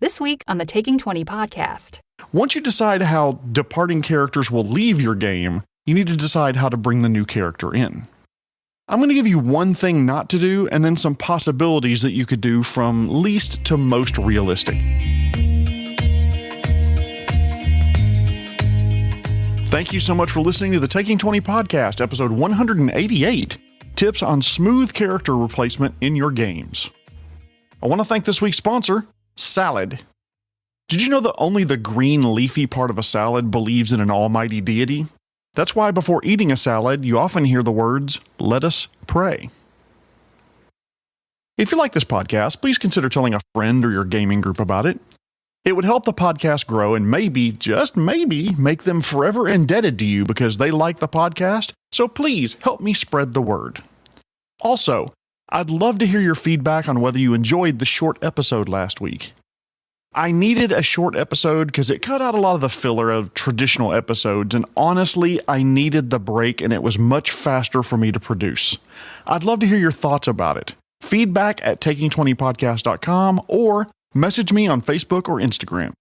This week on the Taking 20 podcast. Once you decide how departing characters will leave your game, you need to decide how to bring the new character in. I'm going to give you one thing not to do and then some possibilities that you could do from least to most realistic. Thank you so much for listening to the Taking 20 podcast, episode 188, Tips on Smooth Character Replacement in Your Games. I want to thank this week's sponsor, Salad. Did you know that only the green leafy part of a salad believes in an almighty deity? That's why before eating a salad, you often hear the words, "Let us pray." If you like this podcast, please consider telling a friend or your gaming group about it. It would help the podcast grow and maybe, just maybe, make them forever indebted to you because they like the podcast, so please help me spread the word. Also, I'd love to hear your feedback on whether you enjoyed the short episode last week. I needed a short episode because it cut out a lot of the filler of traditional episodes, and honestly, I needed the break and it was much faster for me to produce. I'd love to hear your thoughts about it. Feedback at taking20podcast.com or message me on Facebook or Instagram.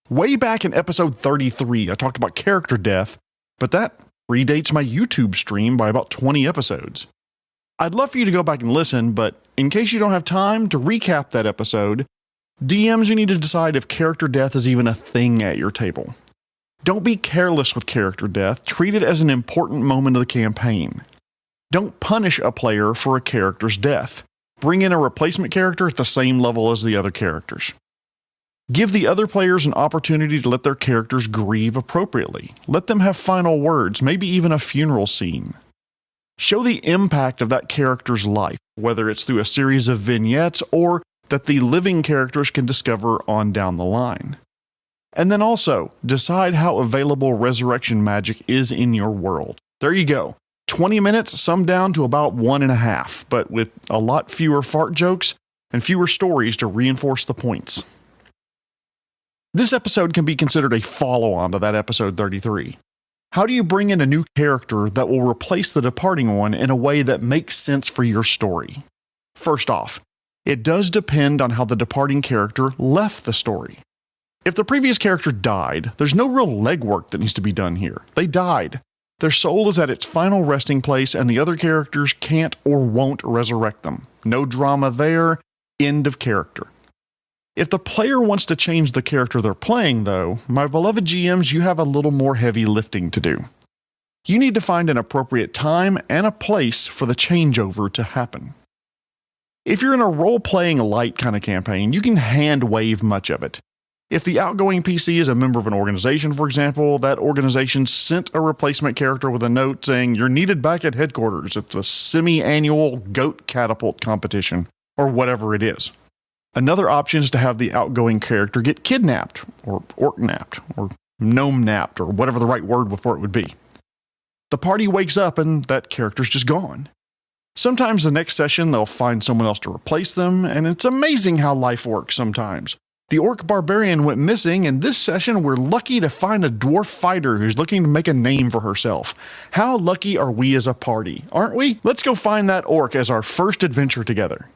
Way back in episode 33, I talked about character death, but that predates my YouTube stream by about 20 episodes. I'd love for you to go back and listen, but in case you don't have time to recap that episode, DMs, you need to decide if character death is even a thing at your table. Don't be careless with character death. Treat it as an important moment of the campaign. Don't punish a player for a character's death. Bring in a replacement character at the same level as the other characters. Give the other players an opportunity to let their characters grieve appropriately. Let them have final words, maybe even a funeral scene. Show the impact of that character's life, whether it's through a series of vignettes or that the living characters can discover on down the line. And then also, decide how available resurrection magic is in your world. There you go. 20 minutes, summed down to about 1.5, but with a lot fewer fart jokes and fewer stories to reinforce the points. This episode can be considered a follow-on to that episode 33. How do you bring in a new character that will replace the departing one in a way that makes sense for your story? First off, it does depend on how the departing character left the story. If the previous character died, there's no real legwork that needs to be done here. They died. Their soul is at its final resting place and the other characters can't or won't resurrect them. No drama there. End of character. If the player wants to change the character they're playing, though, my beloved GMs, you have a little more heavy lifting to do. You need to find an appropriate time and a place for the changeover to happen. If you're in a role-playing light kind of campaign, you can hand-wave much of it. If the outgoing PC is a member of an organization, for example, that organization sent a replacement character with a note saying, "You're needed back at headquarters. It's a semi-annual goat catapult competition," or whatever it is. Another option is to have the outgoing character get kidnapped, or orc-napped, or gnome-napped, or whatever the right word for it would be. The party wakes up and that character's just gone. Sometimes the next session they'll find someone else to replace them, and it's amazing how life works sometimes. The orc barbarian went missing, and this session we're lucky to find a dwarf fighter who's looking to make a name for herself. How lucky are we as a party, aren't we? Let's go find that orc as our first adventure together.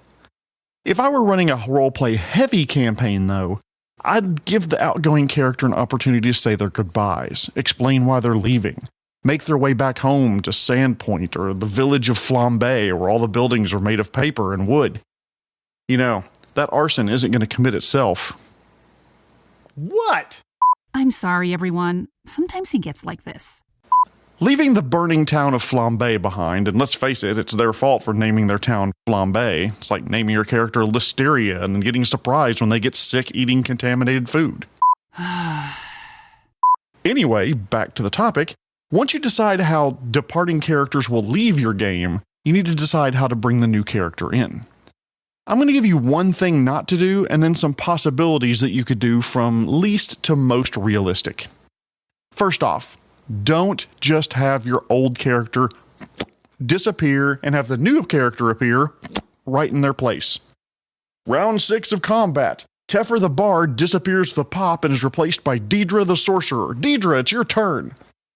If I were running a roleplay heavy campaign, though, I'd give the outgoing character an opportunity to say their goodbyes, explain why they're leaving, make their way back home to Sandpoint or the village of Flambe, where all the buildings are made of paper and wood. You know, that arson isn't going to commit itself. What? I'm sorry, everyone. Sometimes he gets like this. Leaving the burning town of Flambe behind, and let's face it, it's their fault for naming their town Flambe. It's like naming your character Listeria and then getting surprised when they get sick eating contaminated food. Anyway, back to the topic. Once you decide how departing characters will leave your game, you need to decide how to bring the new character in. I'm going to give you one thing not to do and then some possibilities that you could do from least to most realistic. First off, don't just have your old character disappear and have the new character appear right in their place. Round 6 of combat. Teffer the Bard disappears with a pop and is replaced by Deidre the Sorcerer. Deidre, it's your turn.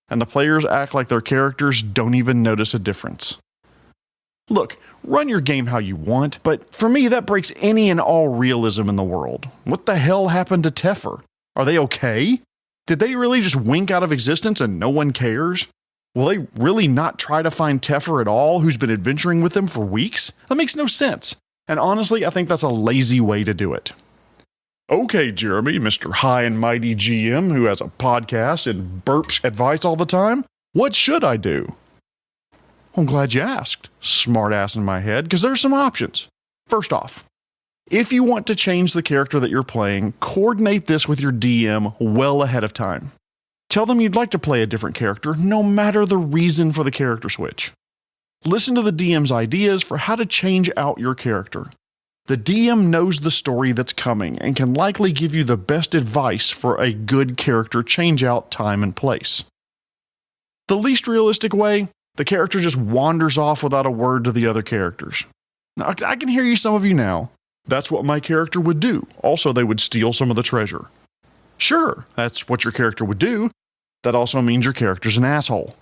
And the players act like their characters don't even notice a difference. Look, run your game how you want, but for me that breaks any and all realism in the world. What the hell happened to Teffer? Are they okay? Did they really just wink out of existence and no one cares? Will they really not try to find Teffer at all, who's been adventuring with them for weeks? That makes no sense. And honestly, I think that's a lazy way to do it. Okay, Jeremy, Mr. High and Mighty GM who has a podcast and burps advice all the time, what should I do? I'm glad you asked, smartass in my head, because there's some options. First off, if you want to change the character that you're playing, coordinate this with your DM well ahead of time. Tell them you'd like to play a different character, no matter the reason for the character switch. Listen to the DM's ideas for how to change out your character. The DM knows the story that's coming and can likely give you the best advice for a good character change-out time and place. The least realistic way, the character just wanders off without a word to the other characters. Now, I can hear some of you now. That's what my character would do. Also, they would steal some of the treasure. Sure, that's what your character would do. That also means your character's an asshole.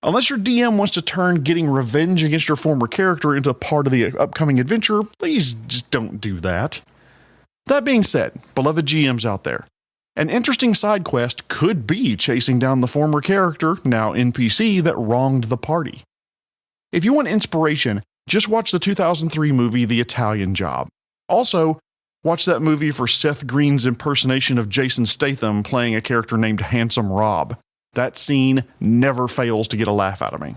Unless your DM wants to turn getting revenge against your former character into part of the upcoming adventure, please just don't do that. That being said, beloved GMs out there, an interesting side quest could be chasing down the former character, now NPC, that wronged the party. If you want inspiration, just watch the 2003 movie The Italian Job. Also, watch that movie for Seth Green's impersonation of Jason Statham playing a character named Handsome Rob. That scene never fails to get a laugh out of me.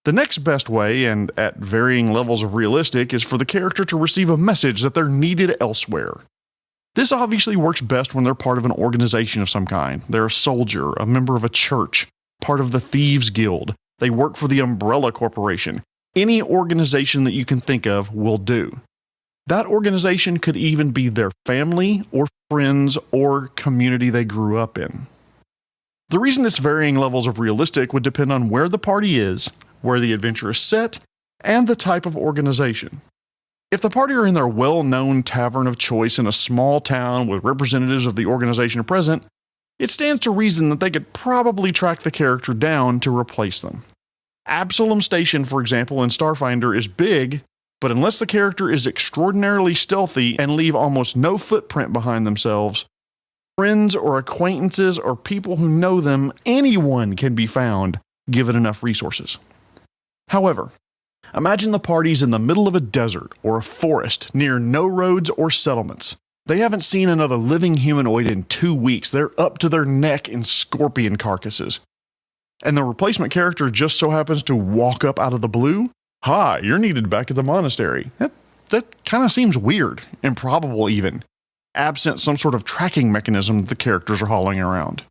The next best way, and at varying levels of realistic, is for the character to receive a message that they're needed elsewhere. This obviously works best when they're part of an organization of some kind. They're a soldier, a member of a church, part of the Thieves Guild. They work for the Umbrella Corporation. Any organization that you can think of will do. That organization could even be their family or friends or community they grew up in. The reason it's varying levels of realistic would depend on where the party is, where the adventure is set, and the type of organization. If the party are in their well-known tavern of choice in a small town with representatives of the organization present, it stands to reason that they could probably track the character down to replace them. Absalom Station, for example, in Starfinder is big, but unless the character is extraordinarily stealthy and leave almost no footprint behind themselves, friends or acquaintances or people who know them, anyone can be found, given enough resources. However, imagine the party's in the middle of a desert or a forest near no roads or settlements. They haven't seen another living humanoid in 2 weeks. They're up to their neck in scorpion carcasses. And the replacement character just so happens to walk up out of the blue. Hi, you're needed back at the monastery. That kind of seems weird, improbable even, absent some sort of tracking mechanism that the characters are hauling around.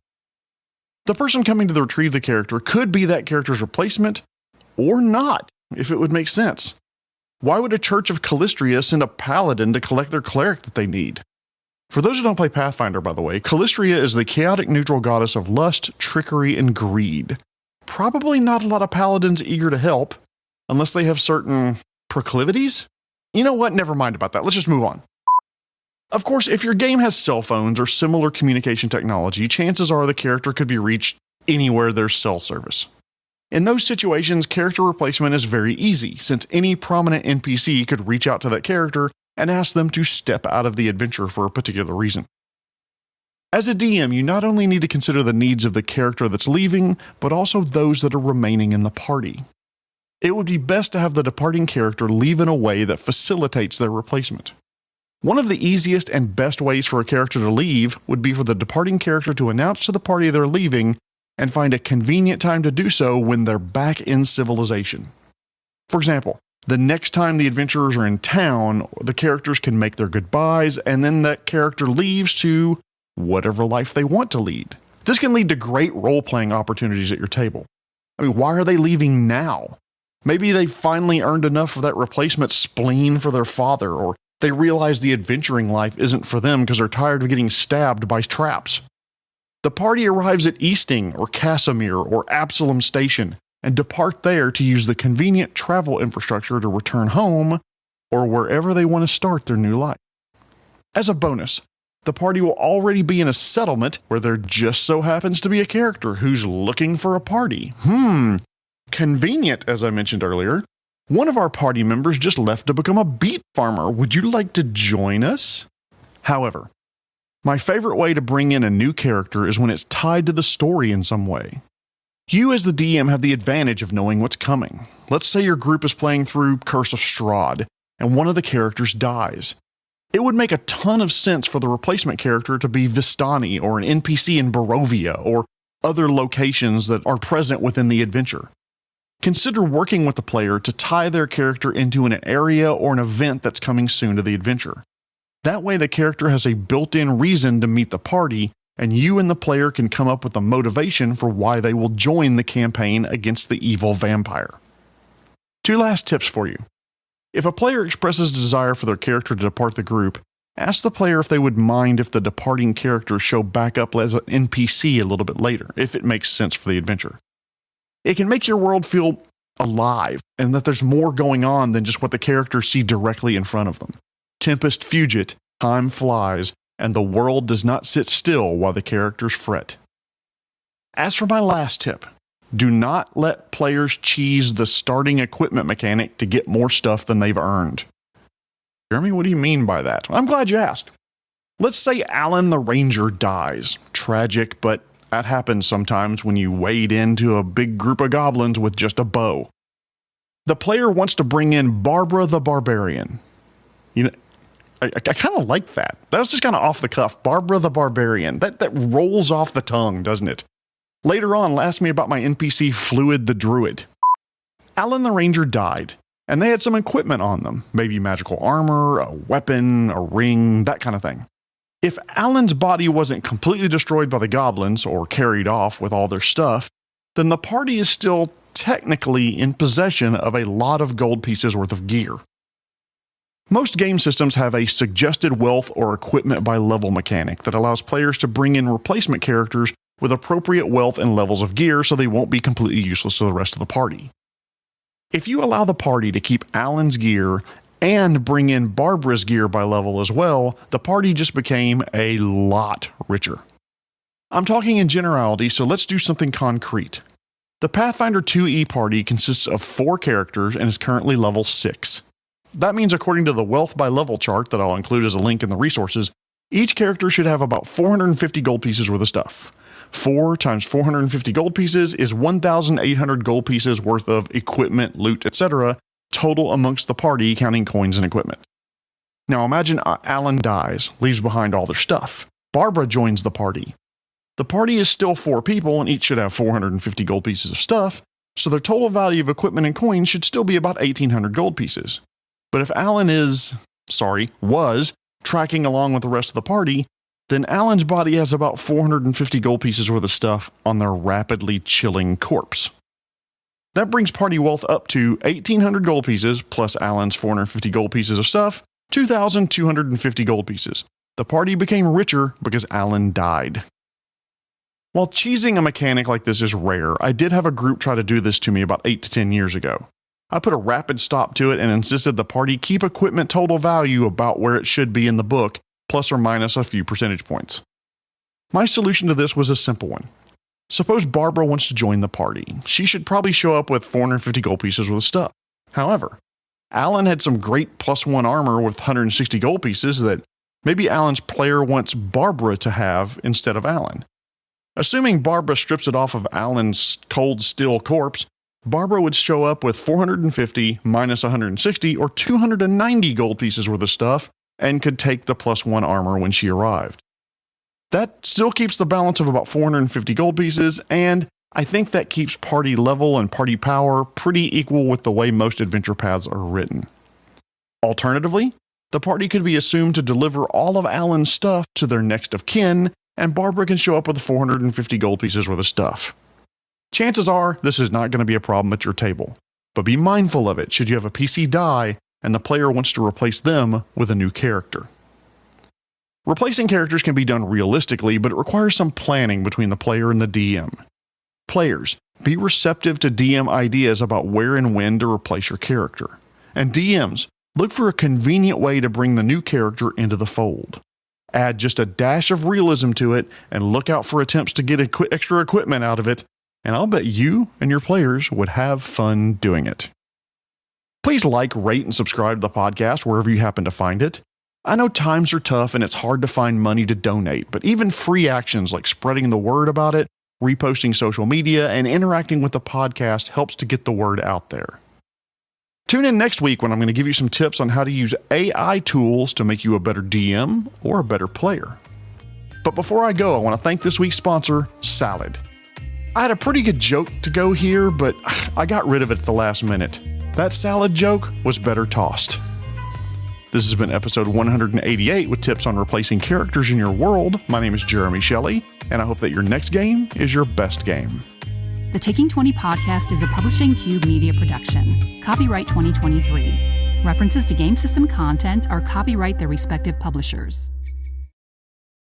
The person coming to retrieve the character could be that character's replacement, or not, if it would make sense. Why would a Church of Callistria send a paladin to collect their cleric that they need? For those who don't play Pathfinder, by the way, Callistria is the chaotic neutral goddess of lust, trickery, and greed. Probably not a lot of paladins eager to help, unless they have certain proclivities? You know what? Never mind about that. Let's just move on. Of course, if your game has cell phones or similar communication technology, chances are the character could be reached anywhere there's cell service. In those situations, character replacement is very easy, since any prominent NPC could reach out to that character and ask them to step out of the adventure for a particular reason. As a DM, you not only need to consider the needs of the character that's leaving, but also those that are remaining in the party. It would be best to have the departing character leave in a way that facilitates their replacement. One of the easiest and best ways for a character to leave would be for the departing character to announce to the party they're leaving and find a convenient time to do so when they're back in civilization. For example, the next time the adventurers are in town, the characters can make their goodbyes, and then that character leaves to whatever life they want to lead. This can lead to great role-playing opportunities at your table. I mean, why are they leaving now? Maybe they finally earned enough for that replacement spleen for their father, or they realize the adventuring life isn't for them because they're tired of getting stabbed by traps. The party arrives at Easting or Casimir or Absalom Station and depart there to use the convenient travel infrastructure to return home or wherever they want to start their new life. As a bonus, the party will already be in a settlement where there just so happens to be a character who's looking for a party. Convenient, as I mentioned earlier. One of our party members just left to become a beet farmer. Would you like to join us? However, my favorite way to bring in a new character is when it's tied to the story in some way. You as the DM have the advantage of knowing what's coming. Let's say your group is playing through Curse of Strahd, and one of the characters dies. It would make a ton of sense for the replacement character to be Vistani or an NPC in Barovia or other locations that are present within the adventure. Consider working with the player to tie their character into an area or an event that's coming soon to the adventure. That way the character has a built-in reason to meet the party, and you and the player can come up with a motivation for why they will join the campaign against the evil vampire. 2 last tips for you. If a player expresses a desire for their character to depart the group, ask the player if they would mind if the departing character show back up as an NPC a little bit later, if it makes sense for the adventure. It can make your world feel alive, and that there's more going on than just what the characters see directly in front of them. Tempest fugit, time flies, and the world does not sit still while the characters fret. As for my last tip, do not let players cheese the starting equipment mechanic to get more stuff than they've earned. Jeremy, what do you mean by that? I'm glad you asked. Let's say Alan the Ranger dies. Tragic, but that happens sometimes when you wade into a big group of goblins with just a bow. The player wants to bring in Barbara the Barbarian. I kind of like that. That was just kind of off the cuff. Barbara the Barbarian. That rolls off the tongue, doesn't it? Later on, ask me about my NPC Fluid the Druid. Alan the Ranger died, and they had some equipment on them. Maybe magical armor, a weapon, a ring, that kind of thing. If Alan's body wasn't completely destroyed by the goblins or carried off with all their stuff, then the party is still technically in possession of a lot of gold pieces worth of gear. Most game systems have a suggested wealth or equipment by level mechanic that allows players to bring in replacement characters with appropriate wealth and levels of gear so they won't be completely useless to the rest of the party. If you allow the party to keep Alan's gear and bring in Barbara's gear by level as well, the party just became a lot richer. I'm talking in generality, so let's do something concrete. The Pathfinder 2e party consists of 4 characters and is currently level 6. That means according to the wealth by level chart that I'll include as a link in the resources, each character should have about 450 gold pieces worth of stuff. 4 times 450 gold pieces is 1,800 gold pieces worth of equipment, loot, etc., total amongst the party, counting coins and equipment. Now imagine Alan dies, leaves behind all their stuff. Barbara joins the party. The party is still 4 people, and each should have 450 gold pieces of stuff, so their total value of equipment and coins should still be about 1,800 gold pieces. But if Alan was tracking along with the rest of the party, then Alan's body has about 450 gold pieces worth of stuff on their rapidly chilling corpse. That brings party wealth up to 1,800 gold pieces plus Alan's 450 gold pieces of stuff, 2,250 gold pieces. The party became richer because Alan died. While cheesing a mechanic like this is rare, I did have a group try to do this to me about 8 to 10 years ago. I put a rapid stop to it and insisted the party keep equipment total value about where it should be in the book, plus or minus a few percentage points. My solution to this was a simple one. Suppose Barbara wants to join the party. She should probably show up with 450 gold pieces worth of stuff. However, Alan had some great +1 armor with 160 gold pieces that maybe Alan's player wants Barbara to have instead of Alan. Assuming Barbara strips it off of Alan's cold steel corpse, Barbara would show up with 450 minus 160 or 290 gold pieces worth of stuff and could take the +1 armor when she arrived. That still keeps the balance of about 450 gold pieces, and I think that keeps party level and party power pretty equal with the way most adventure paths are written. Alternatively, the party could be assumed to deliver all of Alan's stuff to their next of kin, and Barbara can show up with 450 gold pieces worth of stuff. Chances are this is not going to be a problem at your table, but be mindful of it should you have a PC die and the player wants to replace them with a new character. Replacing characters can be done realistically, but it requires some planning between the player and the DM. Players, be receptive to DM ideas about where and when to replace your character. And DMs, look for a convenient way to bring the new character into the fold. Add just a dash of realism to it and look out for attempts to get extra equipment out of it, and I'll bet you and your players would have fun doing it. Please like, rate, and subscribe to the podcast wherever you happen to find it. I know times are tough and it's hard to find money to donate, but even free actions like spreading the word about it, reposting social media, and interacting with the podcast helps to get the word out there. Tune in next week when I'm going to give you some tips on how to use AI tools to make you a better DM or a better player. But before I go, I want to thank this week's sponsor, Salad. I had a pretty good joke to go here, but I got rid of it at the last minute. That salad joke was better tossed. This has been episode 188 with tips on replacing characters in your world. My name is Jeremy Shelley, and I hope that your next game is your best game. The Taking 20 podcast is a Publishing Cube media production. Copyright 2023. References to game system content are copyright their respective publishers.